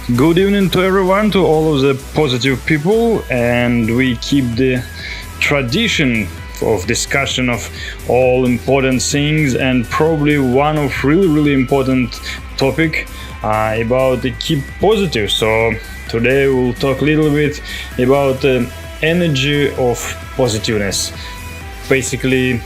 Good evening to everyone, to all of the positive people, and we keep the tradition of discussion of all important things, and probably one of really important topic about the keep positive. So today we'll talk a little bit about the energy of positiveness, basically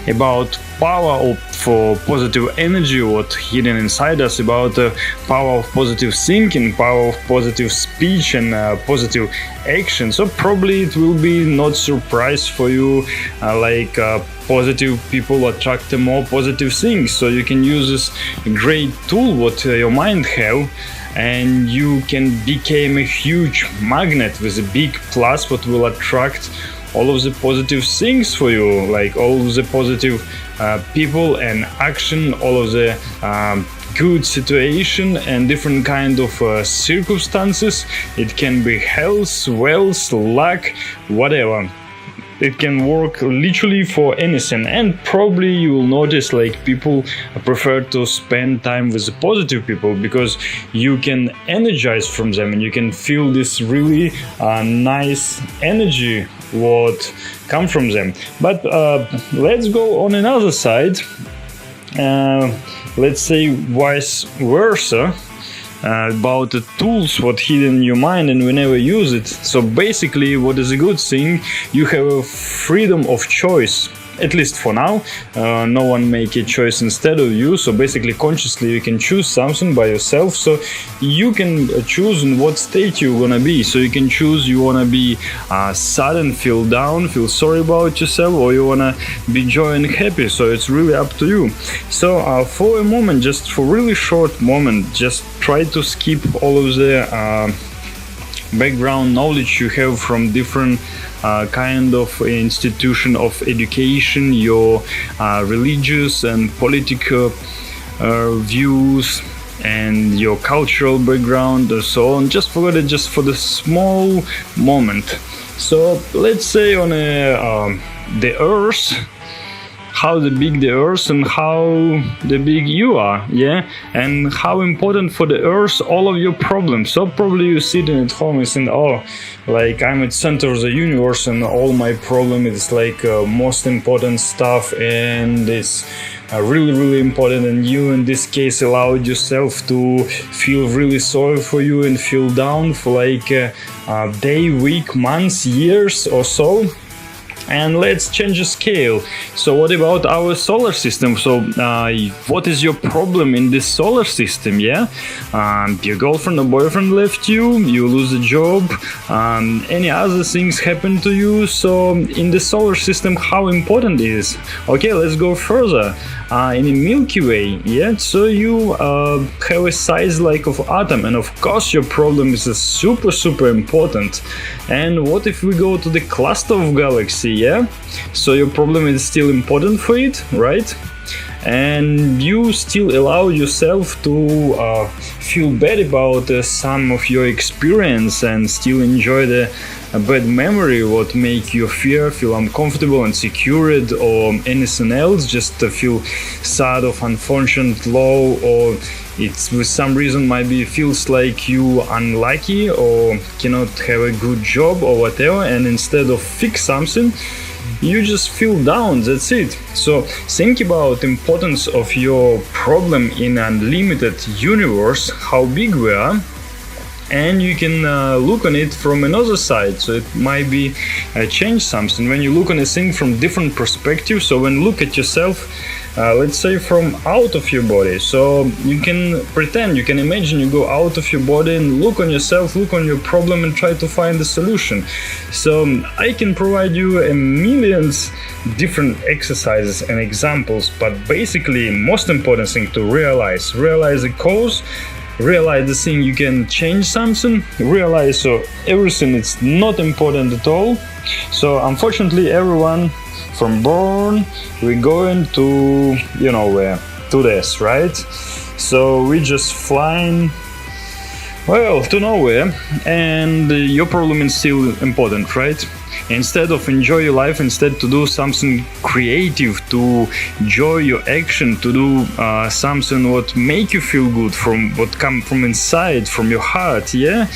about power for positive energy, what hidden inside us, about the power of positive thinking, power of positive speech, and positive action. So probably it will be not surprise for you, positive people attract the more positive things. So you can use this great tool what your mind have, and you can become a huge magnet with a big plus what will attract all of the positive things for you, like all of the positive people and action, all of the good situation and different kind of circumstances. It can be health, wealth, luck, whatever. It can work literally for anything, and probably you will notice like people prefer to spend time with the positive people because you can energize from them and you can feel this really nice energy what come from them. But let's go on another side. Let's say vice versa. About the tools what hidden in your mind and we never use it. So basically what is a good thing, you have a freedom of choice, at least for now. No one make a choice instead of you, so basically consciously you can choose something by yourself. So you can choose in what state you're gonna be. So you can choose you wanna be sad and feel down, feel sorry about yourself, or you wanna be joy and happy. So it's really up to you. So for a moment, just for really short moment, just try to skip all of the background knowledge you have from different kind of institution of education, your religious and political views and your cultural background and so on. Just forget it just for the small moment. So let's say on the earth, how big the earth and how the big you are, yeah, and how important for the earth all of your problems. So probably you sitting at home and saying, oh, like I'm at center of the universe and all my problem is like most important stuff, and it's really important, and you in this case allowed yourself to feel really sorry for you and feel down for like a day, week, months, years or so. And let's change the scale. So what about our solar system? So what is your problem in this solar system? Yeah, your girlfriend or boyfriend left you, you lose a job, any other things happen to you. So in the solar system, how important it is? Okay, let's go further. In the Milky Way, yeah, so you have a size like of atom, and of course your problem is super important. And what if we go to the cluster of galaxy? Yeah, so your problem is still important for it, right? And you still allow yourself to feel bad about some of your experience and still enjoy the bad memory what make you feel uncomfortable and secured, or anything else, just to feel sad of unfortunate low, or it's with some reason maybe feels like you unlucky or cannot have a good job or whatever, and instead of fix something you just feel down, that's it. So think about importance of your problem in unlimited universe, how big we are, and you can look on it from another side. So it might be change something when you look on a thing from different perspectives. So when you look at yourself, let's say from out of your body, so you can pretend, you can imagine you go out of your body and look on yourself, look on your problem and try to find the solution. So I can provide you a millions different exercises and examples, but basically most important thing to realize the cause, realize the thing you can change something, realize so everything is not important at all. So unfortunately everyone from born we're going to where, to this, right? So we just flying to nowhere, and your problem is still important, right? Instead of enjoy your life, instead to do something creative, to enjoy your action, to do something what make you feel good, from what come from inside, from your heart, yeah,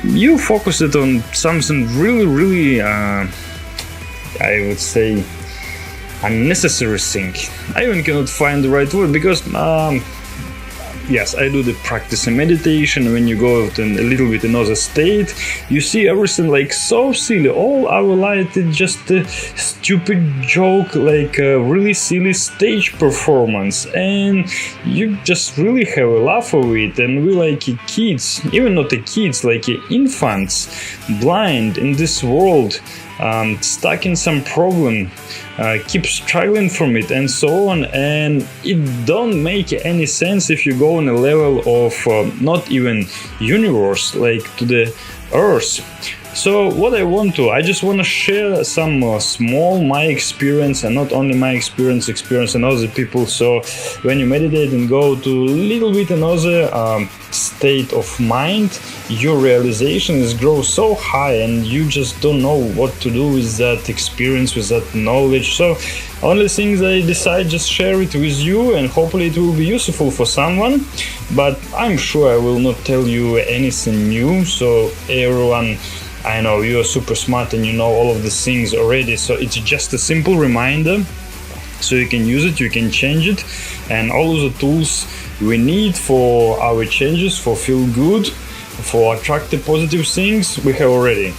you focus it on something really I would say unnecessary thing. I even cannot find the right word, because yes, I do the practice and meditation. When you go out in a little bit another state, you see everything like so silly. All our life is just a stupid joke, like a really silly stage performance, and you just really have a laugh of it. And we like kids, even not the kids, like infants, blind in this world, stuck in some problem, keep struggling from it, and so on. And it don't make any sense if you go on a level of not even universe, like to the earth. So what I just want to share some small my experience, and not only my experience and other people. So when you meditate and go to a little bit another state of mind, your realization is grow so high, and you just don't know what to do with that experience, with that knowledge. So only things I decide just share it with you, and hopefully it will be useful for someone. But I'm sure I will not tell you anything new. So everyone, I know you are super smart and you know all of these things already, so it's just a simple reminder, so you can use it, you can change it, and all of the tools we need for our changes, for feel good, for attract the positive things, we have already.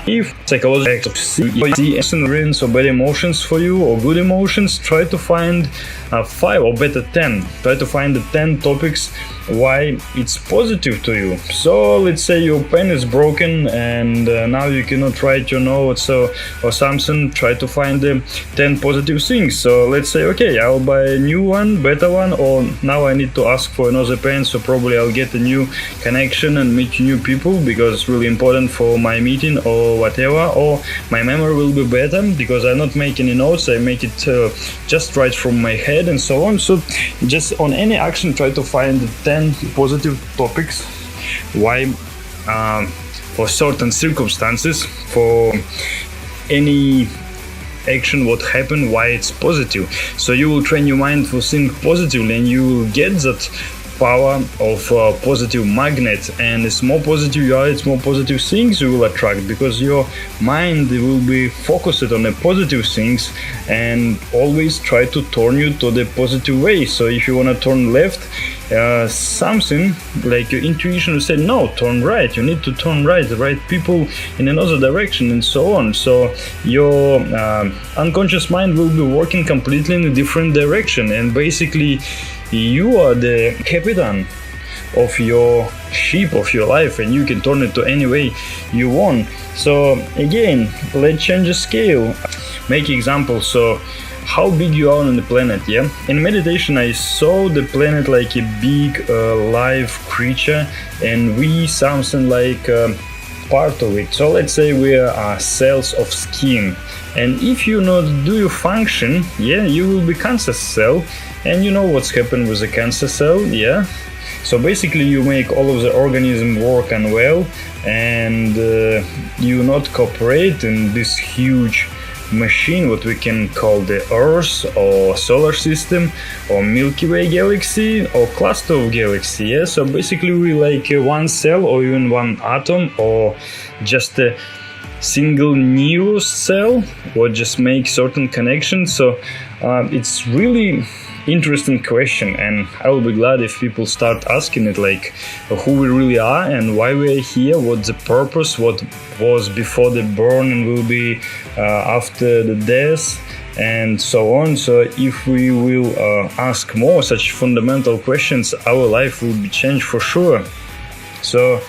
If psychological experience or bad emotions for you, or good emotions, try to find 5 or better 10. Try to find the 10 topics why it's positive to you. So let's say your pen is broken and now you cannot write your notes or something. Try to find the 10 positive things. So let's say, okay, I'll buy a new one, better one, or now I need to ask for another pen, so probably I'll get a new connection and meet new people, because it's really important for my meeting or whatever. Or my memory will be better because I not make any notes, I make it just right from my head, and so on. So just on any action, try to find 10 positive topics why for certain circumstances, for any action what happened, why it's positive. So you will train your mind to think positively, and you will get that power of positive magnet. And it's more positive you are, it's more positive things you will attract, because your mind will be focused on the positive things and always try to turn you to the positive way. So if you want to turn left, something like your intuition will say no, turn right, you need to turn right, the right people in another direction, and so on. So your unconscious mind will be working completely in a different direction, and basically you are the captain of your ship of your life, and you can turn it to any way you want. So again, let's change the scale, make examples. So how big you are on the planet, yeah? In meditation I saw the planet like a big live creature, and we something like part of it. So let's say we are cells of skin, and if you not do your function, yeah, you will be cancer cell, and you know what's happened with the cancer cell, yeah? So basically you make all of the organism work unwell, and you not cooperate in this huge machine, what we can call the Earth or solar system or Milky Way galaxy or cluster of galaxy, yeah? So basically we like one cell or even one atom, or just a single neural cell, or just make certain connections. So it's really interesting question, and I will be glad if people start asking it, like who we really are and why we are here, what's the purpose, what was before the birth and will be after the death, and so on. So if we will ask more such fundamental questions, our life will be changed for sure. So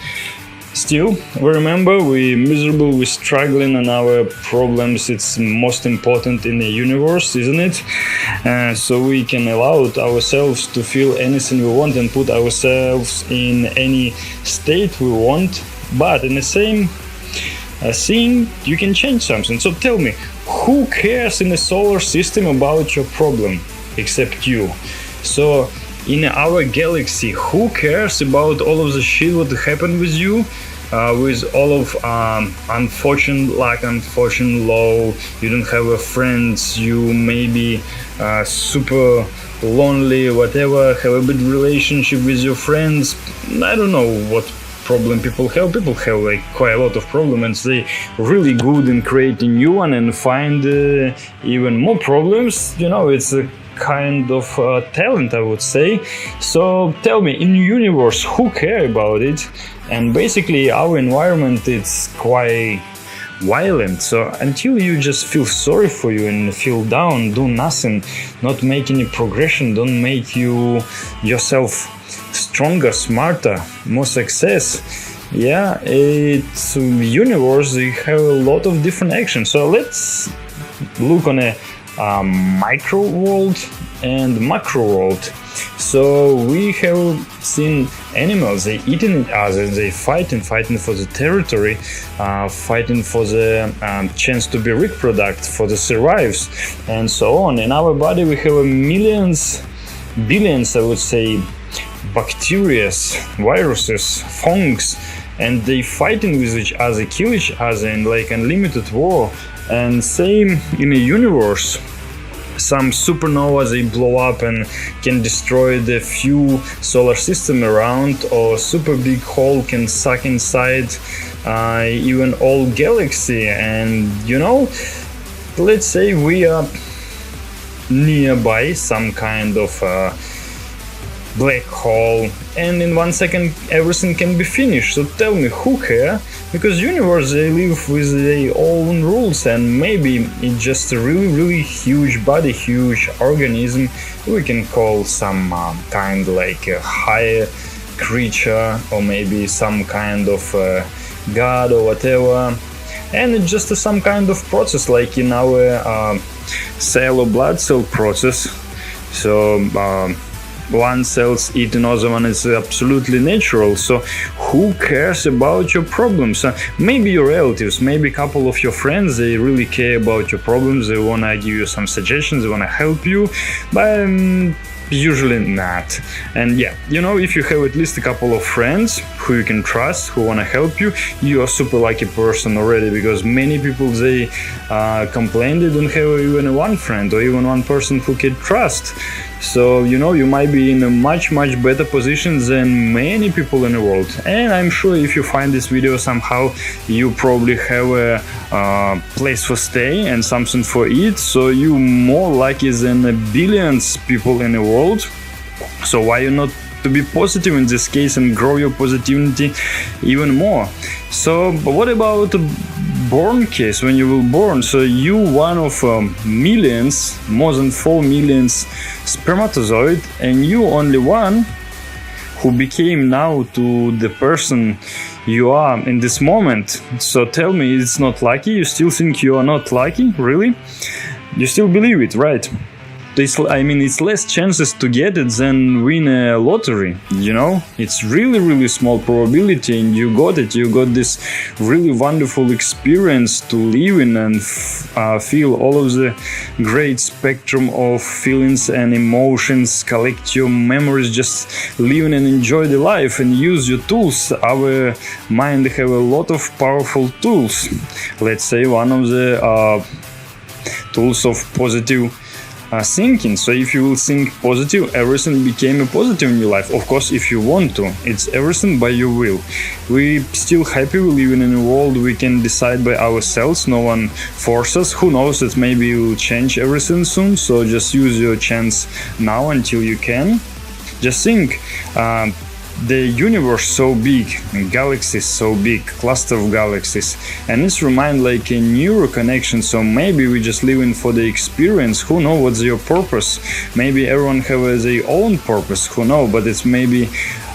still, we remember we're miserable, we're struggling, and our problems, it's most important in the universe, isn't it? So we can allow ourselves to feel anything we want and put ourselves in any state we want, but in the same thing, you can change something. So tell me, who cares in the solar system about your problem except you? So in our galaxy, who cares about all of the shit what happened with you? With all of unfortunate luck, unfortunate low, you don't have a friends, you may be super lonely, whatever, have a bad relationship with your friends. I don't know what problem people have. People have like quite a lot of problems, and they really good in creating new one and find even more problems. You know, it's a kind of talent, I would say. So tell me, in the universe, who care about it? And basically our environment, it's quite violent. So until you just feel sorry for you and feel down, do nothing, not make any progression, don't make you yourself stronger, smarter, more success. Yeah, it's universe, they have a lot of different actions. So let's look on a micro world and macro world. So we have seen animals, they eating each other, they fighting for the territory, fighting for the chance to be reproduced, for the survives, and so on. In our body we have millions, billions, I would say, bacteria, viruses, fungus, and they fighting with each other, kill each other in like unlimited war. And same in the universe. Some supernovas, they blow up and can destroy the few solar system around, or super big hole can suck inside even all galaxy. And you know, let's say we are nearby some kind of black hole, and in 1 second everything can be finished. So tell me, who care? Because universe, they live with their own rules, and maybe it's just a really huge body, huge organism we can call some kind like a higher creature, or maybe some kind of god or whatever. And it's just some kind of process, like in our cell or blood cell process. So one cell's eat another one, is absolutely natural. So who cares about your problems? Maybe your relatives, maybe a couple of your friends, they really care about your problems, they want to give you some suggestions, they want to help you, but usually not. And yeah, you know, if you have at least a couple of friends who you can trust, who want to help you, you are super lucky person already, because many people, they complain they don't have even one friend or even one person who can trust. So you know, you might be in a much better position than many people in the world. And I'm sure if you find this video somehow, you probably have a place for stay and something for eat, so you more lucky than billions people in the world. So why you not to be positive in this case and grow your positivity even more? So but what about the born case, when you will born? So you one of millions, more than 4 million spermatozoid, and you only one who became now to the person you are in this moment. So tell me, it's not lucky? You still think you are not lucky? Really? You still believe it, right? I mean, it's less chances to get it than win a lottery, you know? It's really small probability, and you got it. You got this really wonderful experience to live in and feel all of the great spectrum of feelings and emotions, collect your memories, just live and enjoy the life and use your tools. Our mind have a lot of powerful tools. Let's say one of the tools of positive thinking. So if you will think positive, everything became a positive in your life. Of course, if you want to, it's everything by your will. We still happy we live in a world we can decide by ourselves. No one forces us. Who knows that maybe you will change everything soon. So just use your chance now until you can. Just think. The universe so big, galaxies so big, cluster of galaxies, and it's remind like a neural connection. So maybe we just living for the experience. Who know what's your purpose? Maybe everyone have their own purpose. Who know? But it's maybe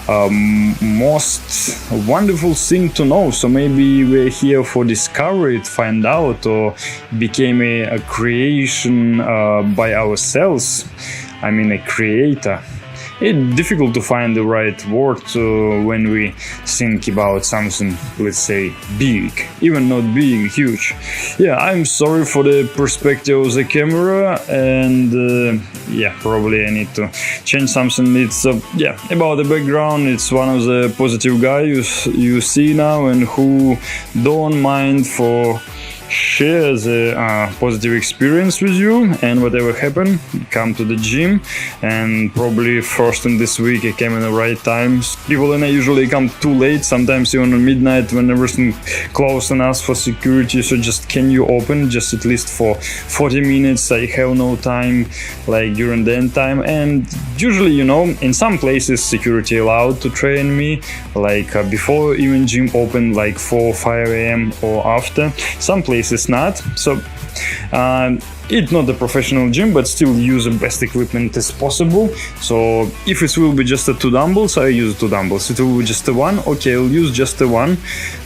most wonderful thing to know. So maybe we're here for discovery, find out, or became a creation by ourselves. I mean, a creator. It's difficult to find the right word when we think about something, let's say, big, even not big, huge. Yeah, I'm sorry for the perspective of the camera, and probably I need to change something. It's about the background. It's one of the positive guys you see now, and who don't mind for share the positive experience with you, and whatever happened, come to the gym. And probably first in this week I came in the right times. People and I usually come too late, sometimes even at midnight when everything closed and ask for security. So just can you open just at least for 40 minutes? I have no time like during the end time. And usually, in some places security allowed to train me like before even gym open, like 4 or 5 a.m. or after. Some places not. So it's not a professional gym, but still use the best equipment as possible. So if it will be just a 2 dumbbells, I use 2 dumbbells. It will be just a 1, okay, I'll use just a 1.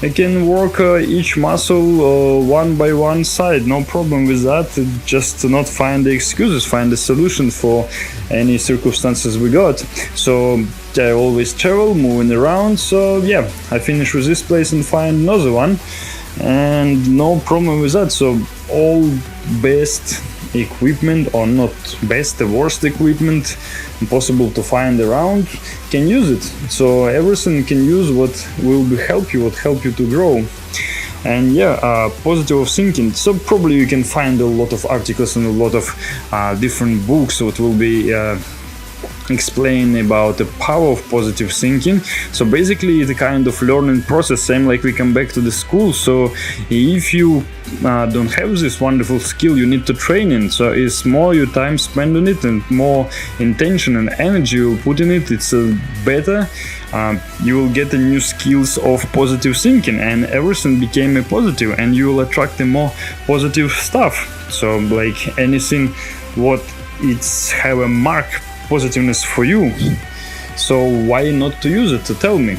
I can work each muscle one by one side, no problem with that. Just not find the excuses, find the solution for any circumstances we got. So I always travel, moving around. So I finish with this place and find another one. And no problem with that. So all best equipment, or not best, the worst equipment possible to find around, can use it. So everything can use what will help you to grow. And positive thinking. So probably you can find a lot of articles and a lot of different books that will be explain about the power of positive thinking. So basically it's a kind of learning process, same like we come back to the school. So if you don't have this wonderful skill, you need to train it. So it's more your time spent on it and more intention and energy you put in it, it's better. You will get the new skills of positive thinking, and everything became a positive, and you will attract the more positive stuff. So like anything what it's have a mark positiveness for you, so why not to use it? To tell me.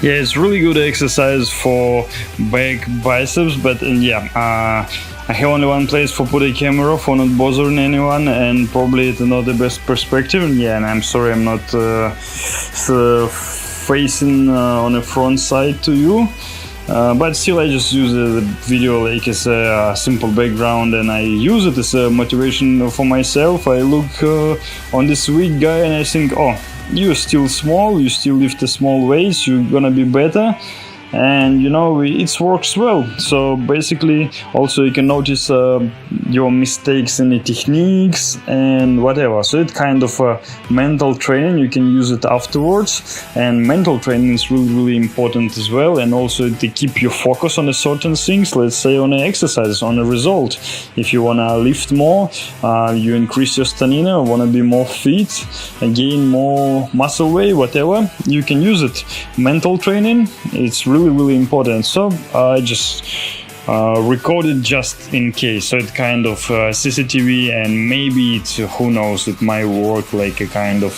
It's really good exercise for back, biceps, but I have only one place for put a camera for not bothering anyone, and probably it's not the best perspective. And I'm sorry I'm not facing on the front side to you. But still I just use the video like as a simple background, and I use it as a motivation for myself. I look on this weak guy and I think, oh, you're still small, you still lift the small weights, you're gonna be better. And it works well. So basically also you can notice your mistakes in the techniques and whatever. So it's kind of a mental training. You can use it afterwards, and mental training is really important as well. And also to keep your focus on a certain things, let's say on an exercise, on a result. If you want to lift more, you increase your stamina, want to be more fit and gain more muscle weight, whatever, you can use it. Mental training, it's really important. So I just recorded just in case. So it's kind of CCTV, and maybe it's, who knows, it might work like a kind of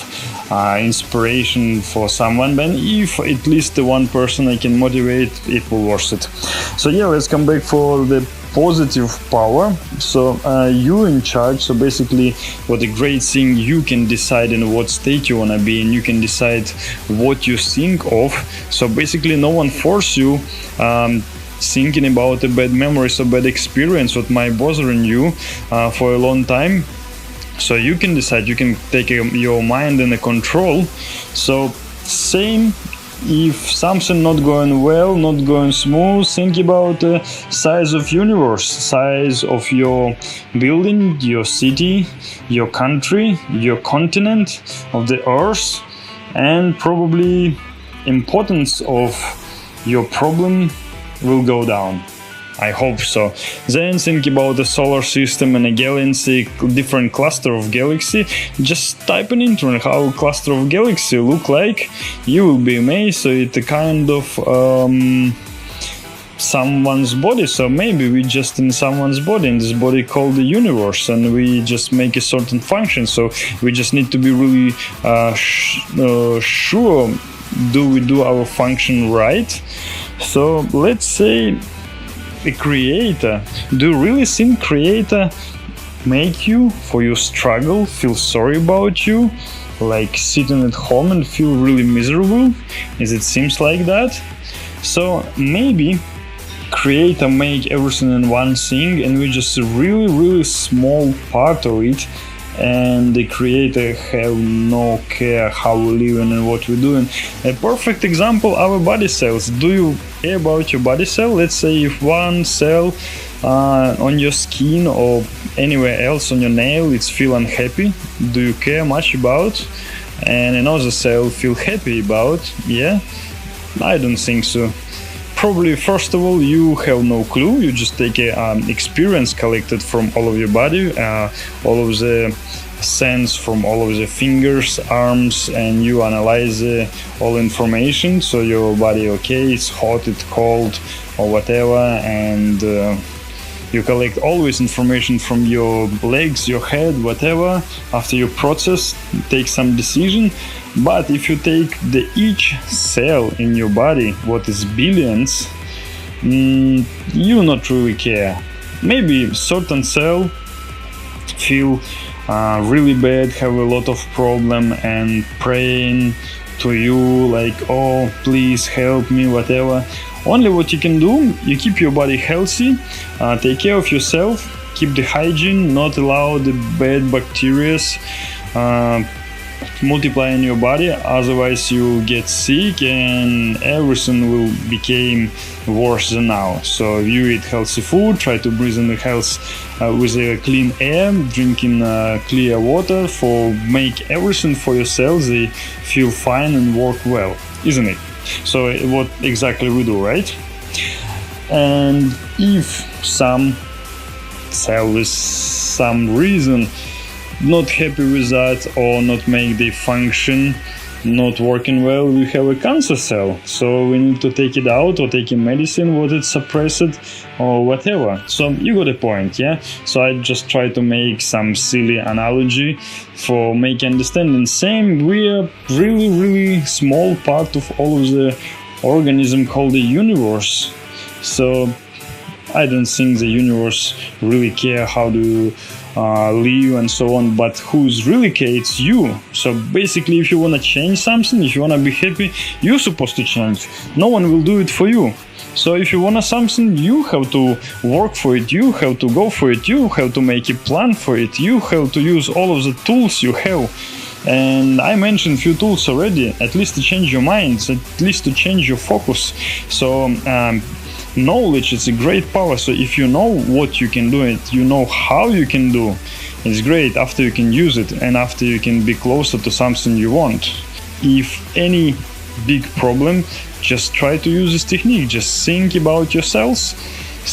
inspiration for someone. But if at least the one person I can motivate, it will worth it. So let's come back for the positive power. So you're in charge. So basically what a great thing, you can decide in what state you want to be, and you can decide what you think of. So basically no one force you thinking about a bad memories or bad experience what might bothering you for a long time. So you can decide, you can take your mind in a control. So same if something not going well, not going smooth, think about the size of universe, size of your building, your city, your country, your continent, of the earth, and probably importance of your problem will go down. I hope so. Then think about the solar system and a galaxy, different cluster of galaxy. Just type in internet how a cluster of galaxy look like. You will be amazed. So it's a kind of someone's body. So maybe we just in someone's body, in this body called the universe, and we just make a certain function. So we just need to be really sure, do we do our function right? So let's say the creator, do you really think creator make you for your struggle, feel sorry about you, like sitting at home and feel really miserable? Is it seems like that? So maybe creator make everything in one thing and we just a really small part of it, and the creator have no care how we living and what we're doing. A perfect example, our body cells. Do you care about your body cell? Let's say if one cell on your skin or anywhere else on your nail it's feel unhappy, do you care much about? And another cell feel happy about? Yeah? I don't think so. Probably first of all you have no clue, you just take a experience collected from all of your body, all of the sense from all of the fingers, arms, and you analyze all information. So your body, okay, it's hot, it's cold, or whatever, and you collect always information from your legs, your head, whatever. After you process, take some decision. But if you take the each cell in your body, what is billions, you not really care. Maybe certain cell feel really bad, have a lot of problem and praying to you like, oh please help me, whatever. Only what you can do, you keep your body healthy, take care of yourself, keep the hygiene, not allow the bad bacteria multiply in your body, otherwise you will get sick and everything will become worse than now. So you eat healthy food, try to breathe in the health with a clean air, drinking clear water, for make everything for your cells, they feel fine and work well, isn't it? So what exactly we do, right? And if some cell with some reason not happy with that or not make the function not working well, we have a cancer cell, so we need to take it out or take a medicine what it's suppressed or whatever. So you got a point, yeah? So I just try to make some silly analogy for make understanding. Same, we are really small part of all of the organism called the universe. So I don't think the universe really care how to live and so on, but who's really care, it's you. So basically if you want to change something, if you want to be happy, you're supposed to change. No one will do it for you. So if you want something, you have to work for it, you have to go for it, you have to make a plan for it, you have to use all of the tools you have. And I mentioned few tools already, at least to change your minds, at least to change your focus. So knowledge is a great power. So if you know what you can do it, you know how you can do, it's great after you can use it and after you can be closer to something you want. If any big problem, just try to use this technique. Just think about yourselves,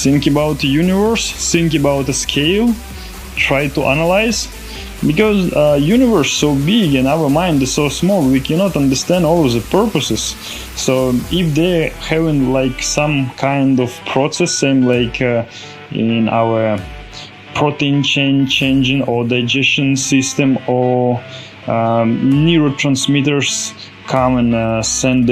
think about the universe, think about the scale, try to analyze. Because universe so big and our mind is so small, we cannot understand all of the purposes. So if they're having like some kind of process, same like in our protein chain changing or digestion system or neurotransmitters come and send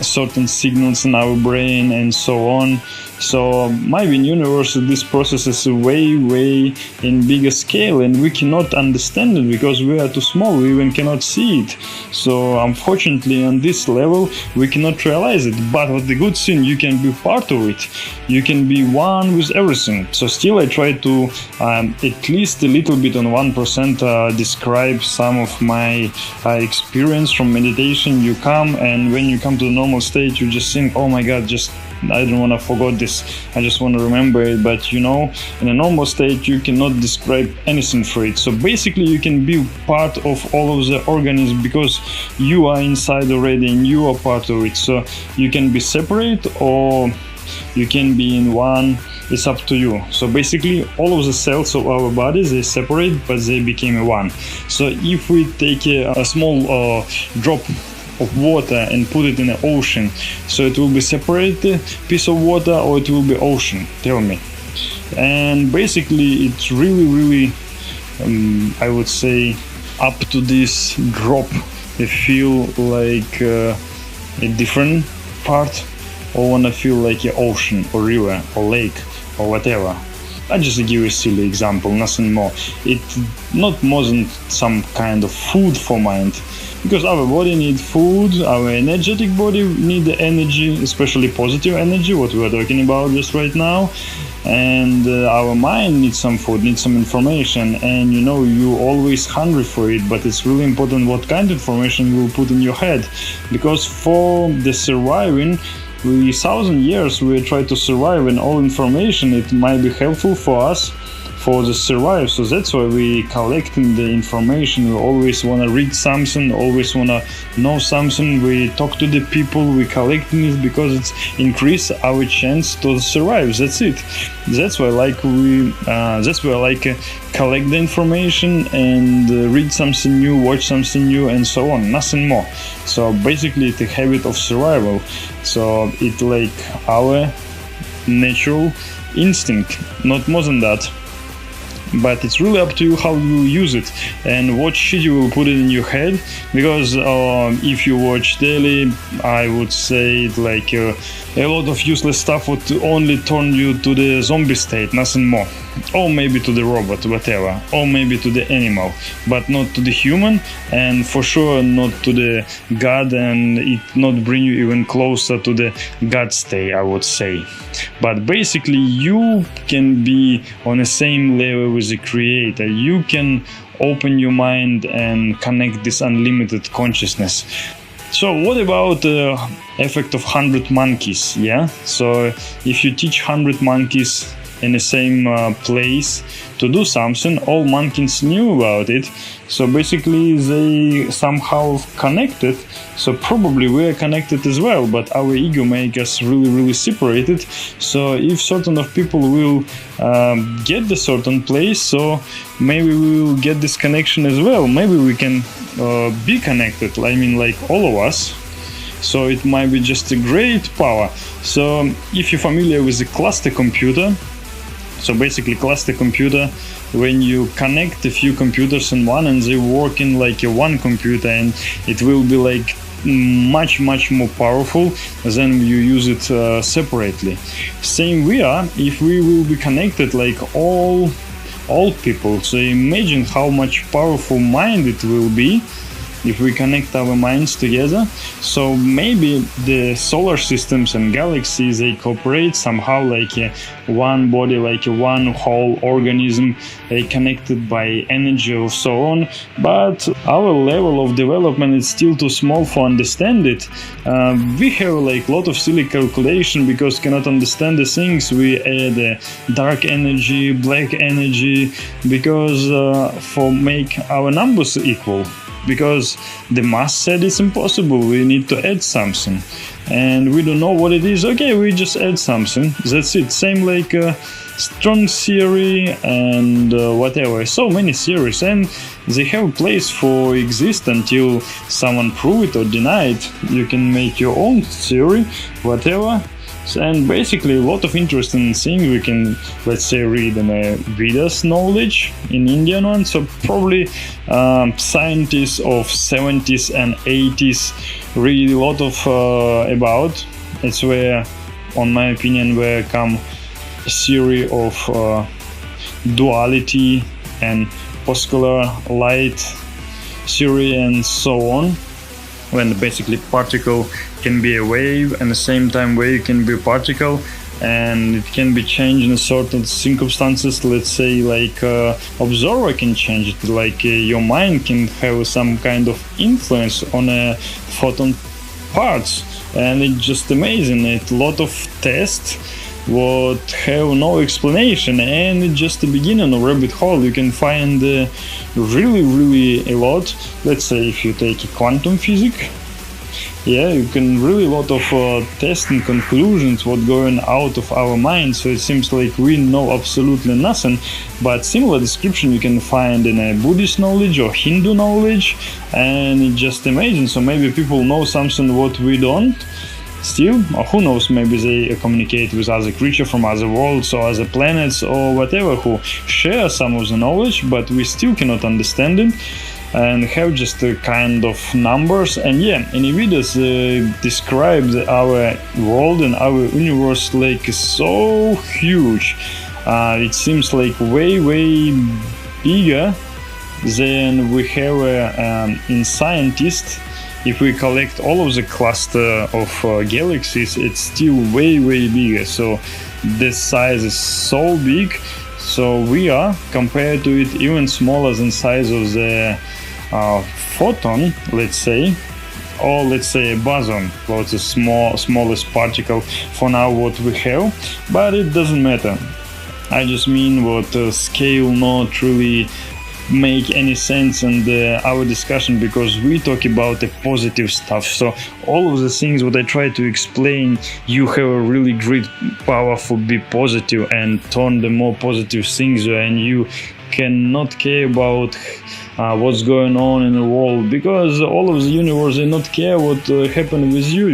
certain signals in our brain and so on. So maybe in universe this process is way in bigger scale, and we cannot understand it because we are too small, we even cannot see it. So unfortunately on this level we cannot realize it. But what the good thing, you can be part of it, you can be one with everything. So still I try to at least a little bit on 1% describe some of my experience from meditation. You come, and when you come to the normal state, you just think, oh my god, just I don't want to forget this, I just want to remember it. But in a normal state you cannot describe anything for it. So basically you can be part of all of the organism because you are inside already and you are part of it. So you can be separate or you can be in one, it's up to you. So basically all of the cells of our bodies, they separate but they became one. So if we take a small drop of water and put it in the ocean, so it will be separate piece of water or it will be ocean, tell me. And basically it's really I would say up to this drop I feel like a different part, or wanna feel like an ocean or river or lake or whatever. I just give you a silly example, nothing more. It's not more than some kind of food for mind, because our body needs food, our energetic body needs the energy, especially positive energy, what we are talking about just right now. And our mind needs some food, needs some information, and you always hungry for it. But it's really important what kind of information you will put in your head, because for the surviving, we 1,000 years we try to survive, and all information it might be helpful for us for the survive. So that's why we collecting the information. We always want to read something, always want to know something. We talk to the people, we collecting it because it's increase our chance to survive. That's it. That's why collect the information and read something new, watch something new, and so on. Nothing more. So basically it's a habit of survival. So it's like our natural instinct, not more than that. But it's really up to you how you use it and what shit you will put it in your head. Because if you watch daily, I would say like a lot of useless stuff would only turn you to the zombie state, nothing more. Or maybe to the robot, whatever. Or maybe to the animal, but not to the human, and for sure not to the God, and it not bring you even closer to the God state, I would say. But basically you can be on the same level with the creator. You can open your mind and connect this unlimited consciousness. So what about the effect of 100 monkeys? Yeah, so if you teach 100 monkeys in the same place to do something, all monkeys knew about it, so basically they somehow connected. So probably we are connected as well, but our ego make us really separated. So if certain of people will get the certain place, so maybe we will get this connection as well. Maybe we can be connected, I mean like all of us. So it might be just a great power. So if you're familiar with the cluster computer, so basically cluster computer, when you connect a few computers in one and they work in like a one computer, and it will be like much more powerful than you use it separately. Same we are, if we will be connected like all people. So imagine how much powerful mind it will be if we connect our minds together. So maybe the solar systems and galaxies, they cooperate somehow like one body, like one whole organism, they connected by energy or so on. But our level of development is still too small for understand it. We have like a lot of silly calculation because cannot understand the things. We add dark energy, black energy, because for make our numbers equal. Because the math said it's impossible, we need to add something, and we don't know what it is. Okay, we just add something, that's it. Same like strong theory and whatever, so many theories, and they have a place for exist until someone prove it or deny it. You can make your own theory, whatever. And basically a lot of interesting things we can, let's say, read in a Vedas knowledge in Indian one. So probably scientists of 70s and 80s read a lot of about. It's where on my opinion, where come a series of duality and postcular light theory and so on, when basically particle can be a wave and at the same time wave can be a particle, and it can be changed in certain circumstances. Let's say like observer can change it, like your mind can have some kind of influence on a photon parts, and it's just amazing. It's a lot of tests what have no explanation, and it's just the beginning of rabbit hole. You can find really a lot. Let's say if you take a quantum physics, you can really a lot of tests and conclusions what going out of our mind. So it seems like we know absolutely nothing, but similar description you can find in a Buddhist knowledge or Hindu knowledge, and it's just amazing. So maybe people know something what we don't still, or who knows, maybe they communicate with other creatures from other worlds or other planets or whatever, who share some of the knowledge, but we still cannot understand it and have just a kind of numbers. And in videos described our world and our universe like so huge. It seems like way bigger than we have in scientists. If we collect all of the cluster of galaxies, it's still way bigger. So this size is so big. So we are, compared to it, even smaller than size of the photon, let's say, or let's say a boson, what's the smallest particle for now what we have. But it doesn't matter. I just mean what scale not really make any sense in our discussion, because we talk about the positive stuff. So all of the things what I try to explain, you have a really great power for be positive and turn the more positive things, and you cannot care about what's going on in the world, because all of the universe they not care what happened with you,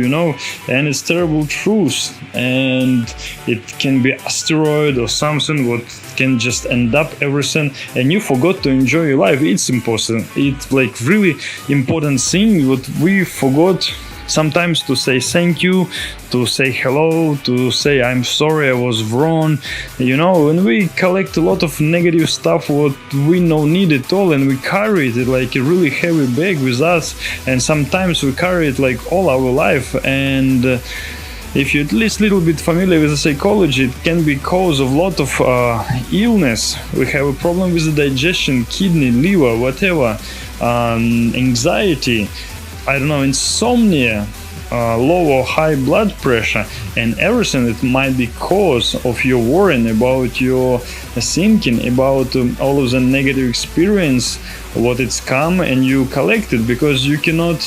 and it's terrible truth, and it can be asteroid or something what can just end up everything, and you forgot to enjoy your life. It's important. It's like really important thing what we forgot sometimes to say thank you, to say hello, to say I'm sorry I was wrong. When we collect a lot of negative stuff what we don't need at all, and we carry it like a really heavy bag with us, and sometimes we carry it like all our life. And if you're at least a little bit familiar with the psychology, it can be cause of a lot of illness. We have a problem with the digestion, kidney, liver, whatever, anxiety, insomnia, low or high blood pressure, and everything that might be cause of your worrying about your thinking about all of the negative experience what it's come, and you collect it because you cannot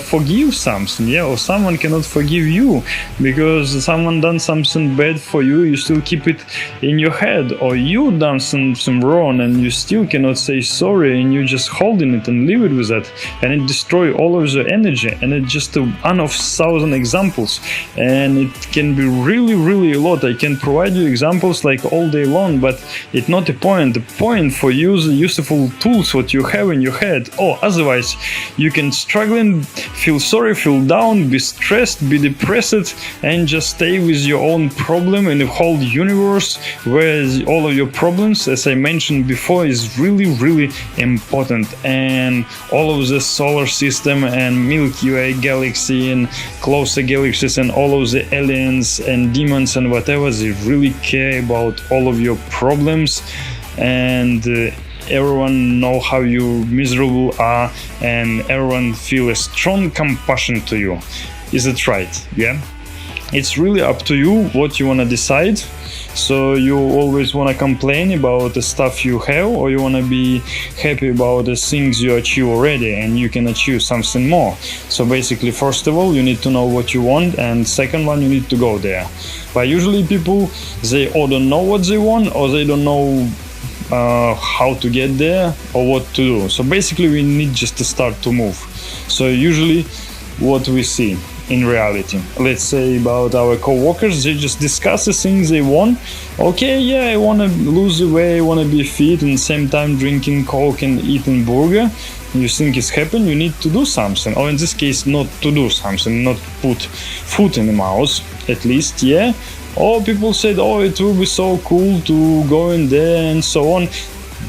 forgive something, or someone cannot forgive you because someone done something bad for you. You still keep it in your head, or you done something wrong and you still cannot say sorry, and you just holding it and live it with that, and it destroy all of the energy. And it's just one of 1,000 examples, and it can be really a lot. I can provide you examples like all day long, but it's not the point. The point for use useful tools what you have in your head, or otherwise you can struggle, feel sorry, feel down, be stressed, be depressed, and just stay with your own problem in the whole universe, where all of your problems, as I mentioned before, is really important. And all of the solar system and Milky Way galaxy and closer galaxies and all of the aliens and demons and whatever, they really care about all of your problems, and everyone know how you miserable are, and everyone feel a strong compassion to you. Is it right? It's really up to you what you want to decide. So you always want to complain about the stuff you have, or you want to be happy about the things you achieve already and you can achieve something more. So basically, first of all, you need to know what you want, and second one, you need to go there. But usually people, they or don't know what they want, or they don't know how to get there or what to do. So basically we need just to start to move. So usually what we see, in reality. Let's say about our co-workers, they just discuss the things they want. Okay, yeah, I want to lose the weight, I want to be fit, and at the same time drinking Coke and eating burger. You think it's happened, you need to do something, or in this case not to do something, not put food in the mouth, at least, yeah. Or people said, oh, it will be so cool to go in there and so on.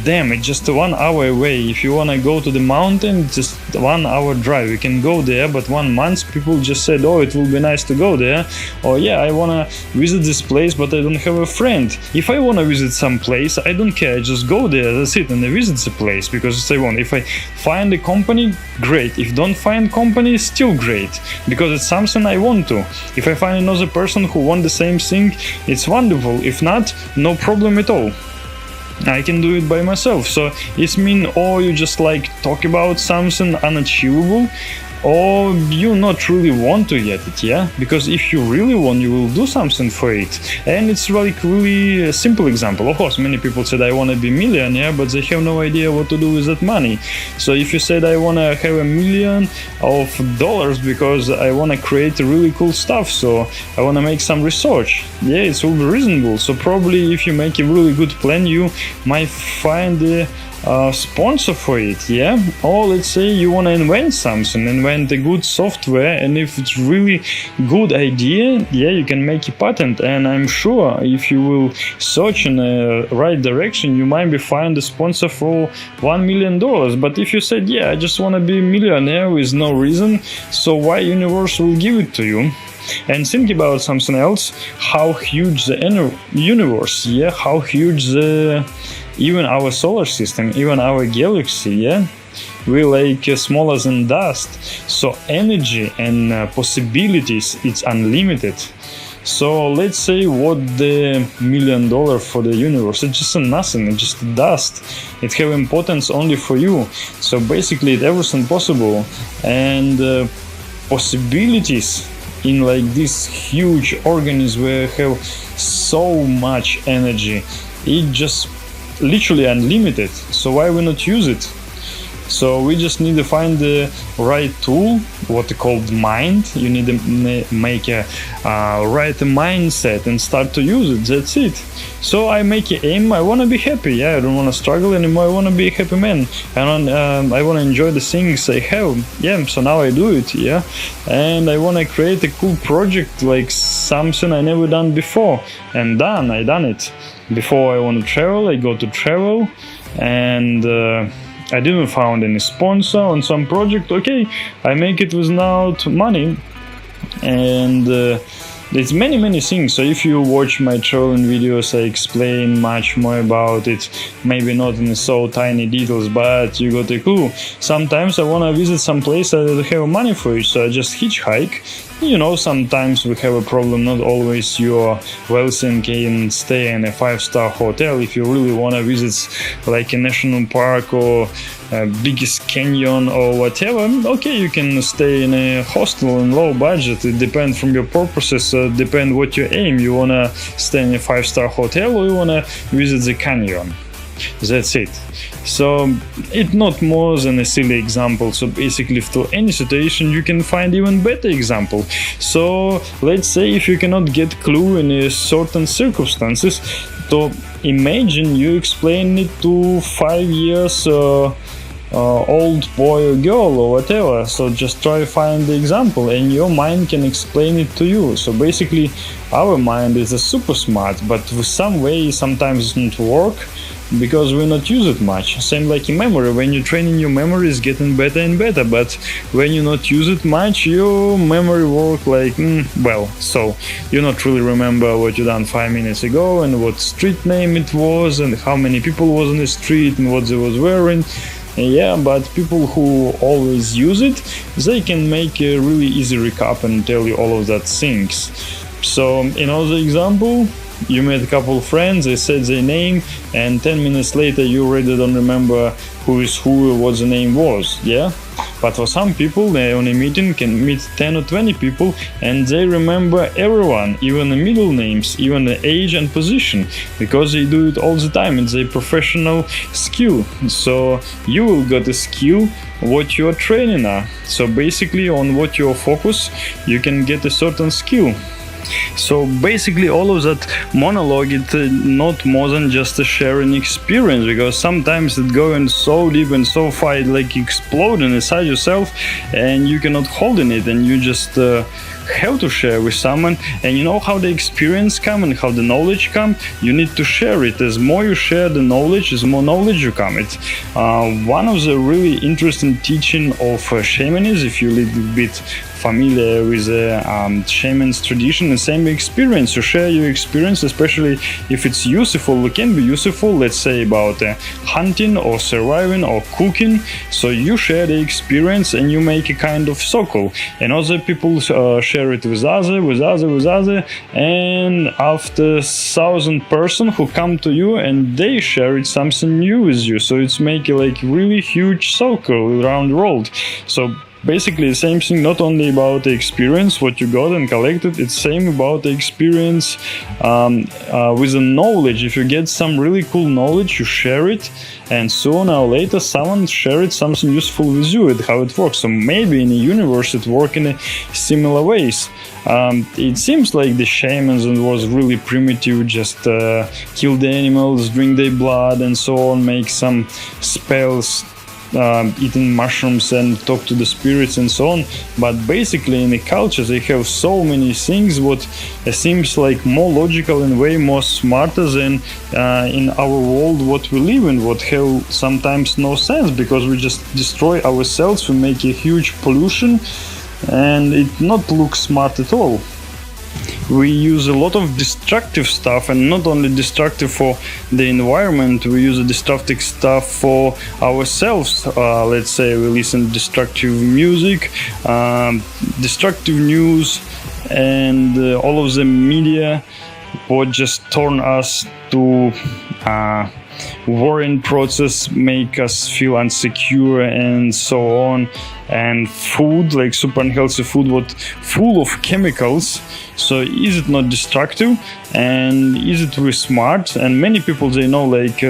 Damn, it's just 1 hour away. If you want to go to the mountain, just 1 hour drive. You can go there, but 1 month people just said, oh, it will be nice to go there. Or yeah, I want to visit this place, but I don't have a friend. If I want to visit some place, I don't care. I just go there, that's it, and I visit the place because I want. If I find a company, great. If don't find company, still great, because it's something I want to. If I find another person who want the same thing, it's wonderful. If not, no problem at all. I can do it by myself. So it's mean, or you just like talk about something unachievable, or you not really want to get it, yeah? Because if you really want, you will do something for it. And it's like really a simple example. Of course, many people said I want to be millionaire, but they have no idea what to do with that money. So if you said I want to have $1 million because I want to create really cool stuff, so I want to make some research, yeah, it will be reasonable. So probably if you make a really good plan, you might find a sponsor for it, yeah. Or let's say you want to invent a good software, and if it's really good idea, yeah, you can make a patent. And I'm sure if you will search in the right direction, you might be find a sponsor for $1 million. But if you said, yeah, I just want to be a millionaire with no reason, so why universe will give it to you? And think about something else, how huge the universe, yeah, how huge even our solar system, even our galaxy, yeah, we're like smaller than dust. So energy and possibilities, it's unlimited. So let's say what the $1 million for the universe, it's just a nothing, it's just dust. It have importance only for you. So basically it's everything possible, and possibilities in like this huge organism where have so much energy, it just literally unlimited. So why we not use it? So we just need to find the right tool, what called mind. You need to make a right mindset and start to use it. That's it. So I make an aim. I want to be happy. Yeah, I don't want to struggle anymore. I want to be a happy man. And I want to enjoy the things I have. Yeah. So now I do it. Yeah. And I want to create a cool project, like something I never done before. And I done it. Before I want to travel, I go to travel, and I didn't found any sponsor on some project. Okay, I make it without money, and there's many things. So if you watch my traveling videos, I explain much more about it, maybe not in so tiny details, but you got a clue. Sometimes I want to visit some place I don't have money for it, so I just hitchhike. You know, sometimes we have a problem, not always you're wealthy and can stay in a 5-star hotel. If you really want to visit like a national park or biggest canyon or whatever, okay, you can stay in a hostel in low budget. It depends from your purposes, depend what you aim. You want to stay in a 5-star hotel or you want to visit the canyon. That's it. So it's not more than a silly example. So basically for any situation you can find even better example. So let's say if you cannot get clue in a certain circumstances, so imagine you explain it to 5 years old boy or girl or whatever. So just try to find the example and your mind can explain it to you. So basically our mind is a super smart, but with some way sometimes it doesn't work because we not use it much. Same like in memory, when you're training your memory is getting better and better, but when you not use it much, your memory work like well, so you not really remember what you done 5 minutes ago and what street name it was and how many people was on the street and what they was wearing. Yeah, but people who always use it, they can make a really easy recap and tell you all of that things. So in other example, You met a couple of friends, they said their name, and 10 minutes later you already don't remember who is who or what the name was, yeah? But for some people, they on a meeting can meet 10 or 20 people and they remember everyone, even the middle names, even the age and position, because they do it all the time. It's a professional skill. So you will get a skill what you're training are. So basically on what you focus, you can get a certain skill. So basically all of that monologue, it's not more than just a sharing experience, because sometimes it going so deep and so far, it like exploding inside yourself and you cannot hold in it, and you just have to share with someone. And you know how the experience come and how the knowledge come, you need to share it. As more you share the knowledge, as more knowledge you come. It's one of the really interesting teaching of shamanism, if you're a little bit familiar with the shaman's tradition. The same experience, you share your experience, especially if it's useful. It can be useful, let's say about hunting or surviving or cooking. So you share the experience and you make a kind of circle, and other people share it with other, and after 1,000 person who come to you and they share it something new with you, so it's making like really huge circle around the world. So basically the same thing, not only about the experience what you got and collected, it's same about the experience with the knowledge. If you get some really cool knowledge, you share it, and sooner or later someone share it something useful with you, and how it works. So maybe in the universe it works in a similar ways. It seems like the shamans was really primitive, just kill the animals, drink their blood and so on, make some spells, eating mushrooms and talk to the spirits and so on. But basically in the culture they have so many things what seems like more logical and way more smarter than in our world what we live in, what have sometimes no sense, because we just destroy ourselves, we make a huge pollution and it not look smart at all. We use a lot of destructive stuff, and not only destructive for the environment, we use destructive stuff for ourselves. Let's say we listen to destructive music, destructive news, and all of the media would just turn us to worrying process, make us feel insecure and so on. And food, like super unhealthy food, what full of chemicals. So is it not destructive, and is it really smart? And many people, they know like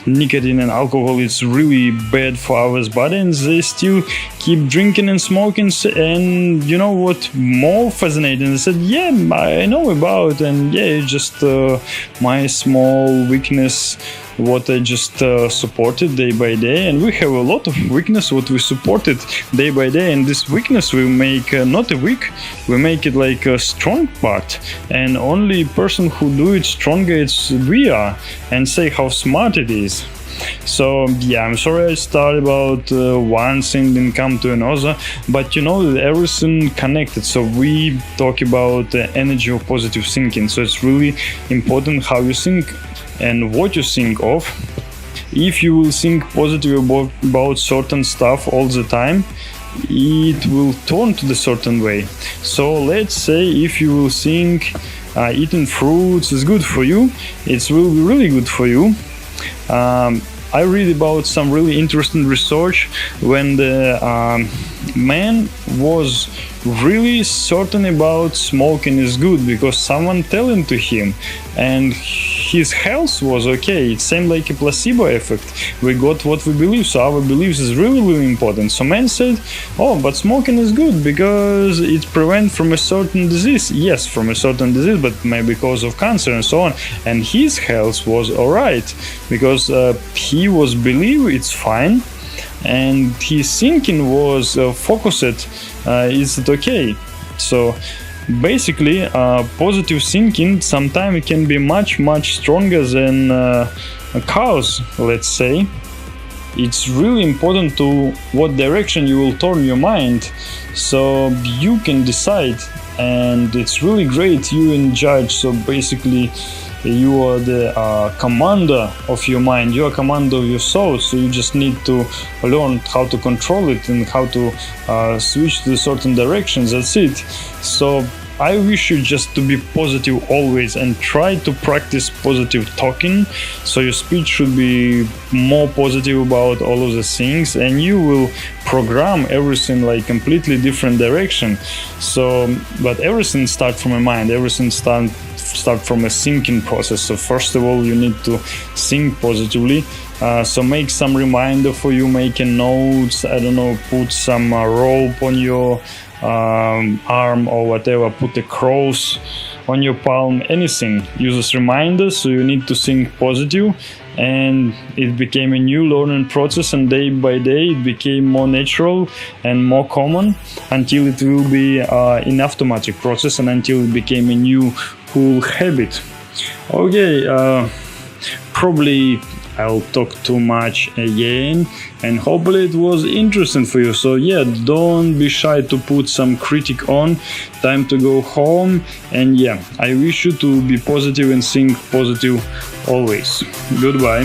nicotine and alcohol is really bad for our body, and they still keep drinking and smoking. And you know what more fascinating? They said, yeah, I know about, and yeah, it's just my small weakness what I just supported day by day. And we have a lot of weakness what we supported day by day, and this weakness we make not a weak, we make it like a strong part, and only person who do it stronger it's we are, and say how smart it is. So yeah, I'm sorry I started about one thing and come to another, but you know that everything connected. So we talk about the energy of positive thinking. So it's really important how you think and what you think of. If you will think positive about certain stuff all the time, it will turn to the certain way. So let's say if you will think eating fruits is good for you, it will be really good for you. I read about some really interesting research when the man was really certain about smoking is good because someone telling to him, and his health was okay. It seemed like a placebo effect. We got what we believe, so our beliefs is really, really important. So man said, oh, but smoking is good because it prevents from a certain disease. Yes, from a certain disease, but maybe because of cancer and so on. And his health was alright because he was believe it's fine, and his thinking was focused, is it okay? So basically positive thinking sometimes it can be much stronger than a cause, let's say. It's really important to what direction you will turn your mind, so you can decide, and it's really great you in judge. So basically you are the commander of your mind, you are commander of your soul, so you just need to learn how to control it and how to switch to certain directions. That's it. So I wish you just to be positive always and try to practice positive talking, so your speech should be more positive about all of the things, and you will program everything like completely different direction. So but everything start from a mind, everything start from a thinking process. So first of all, you need to think positively. So make some reminder for you, make a notes, I don't know, put some rope on your arm or whatever, put a cross on your palm, anything. Use as reminders. So you need to think positive, and it became a new learning process, and day by day it became more natural and more common until it will be an automatic process, and until it became a new cool habit. Okay, probably I'll talk too much again, and hopefully it was interesting for you. So yeah, don't be shy to put some critic on. Time to go home, and yeah, I wish you to be positive and think positive always. Goodbye.